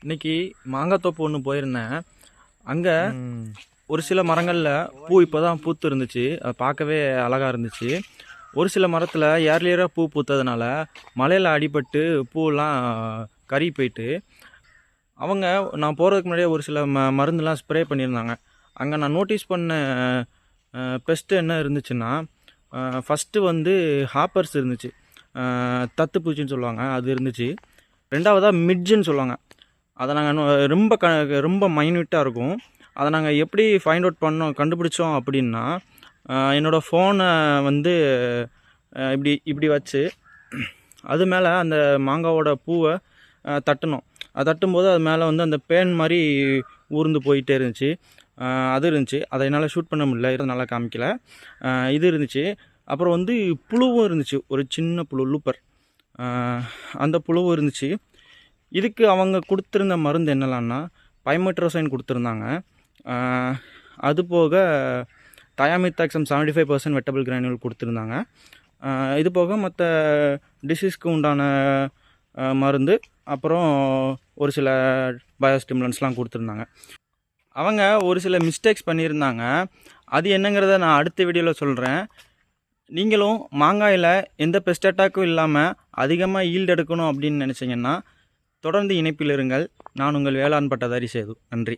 இன்னைக்கு மாங்காய் தோப்பு ஒன்று போயிருந்தேன். அங்கே ஒரு சில மரங்களில் பூ இப்போ தான் பூத்து இருந்துச்சு. அதை பார்க்கவே அழகாக இருந்துச்சு. ஒரு சில மரத்தில் ஏர்லியராக பூ பூத்ததுனால மழையில் அடிபட்டு பூவெல்லாம் கறி போயிட்டு அவங்க நான் போகிறதுக்கு முன்னாடியே ஒரு சில மருந்துலாம் ஸ்ப்ரே பண்ணியிருந்தாங்க. அங்கே நான் நோட்டீஸ் பண்ண பெஸ்ட்டு என்ன இருந்துச்சுன்னா, ஃபஸ்ட்டு வந்து ஹாப்பர்ஸ் இருந்துச்சு, தத்துப்பூச்சின்னு சொல்லுவாங்க, அது இருந்துச்சு. ரெண்டாவதாக மிட்ஜுன்னு சொல்லுவாங்க. அதை நாங்கள் ரொம்ப மைன்யூட்டாக இருக்கும். அதை நாங்கள் எப்படி ஃபைண்ட் அவுட் கண்டுபிடிச்சோம் அப்படின்னா, என்னோடய ஃபோனை வந்து இப்படி வச்சு அது மேலே அந்த மாங்காவோட பூவை தட்டணும். அது தட்டும்போது அது மேலே வந்து அந்த பேன் மாதிரி ஊர்ந்து போயிட்டே இருந்துச்சு. அது இருந்துச்சு. அதை என்னால் ஷூட் பண்ண முடியல, இது நல்லா காமிக்கல. இது இருந்துச்சு. அப்புறம் வந்து புழுவும் இருந்துச்சு, ஒரு சின்ன புழு, லூப்பர். அந்த புழுவும் இருந்துச்சு. இதுக்கு அவங்க கொடுத்துருந்த மருந்து என்னலான்னா, பைமெட்ரோசைன் கொடுத்துருந்தாங்க. அது போக தயாமித்தாக்சம் 75% வெட்டபிள் கிரானியூல் கொடுத்துருந்தாங்க. இது போக மற்ற டிசீஸ்க்கு உண்டான மருந்து, அப்புறம் ஒரு சில பயோஸ்டிமுலன்ஸ்லாம் கொடுத்துருந்தாங்க. அவங்க ஒரு சில மிஸ்டேக்ஸ் பண்ணியிருந்தாங்க. அது என்னங்கிறத நான் அடுத்த வீடியோவில் சொல்கிறேன். நீங்களும் மாங்காயில் எந்த பெஸ்ட் அட்டாக்கும் இல்லாமல் அதிகமாக ஈல்டு எடுக்கணும் அப்படின்னு நினச்சிங்கன்னா தொடர்ந்து இணைப்பில் இருங்கள். நான் உங்கள் வேளாண் பட்டதாரி சேது. நன்றி.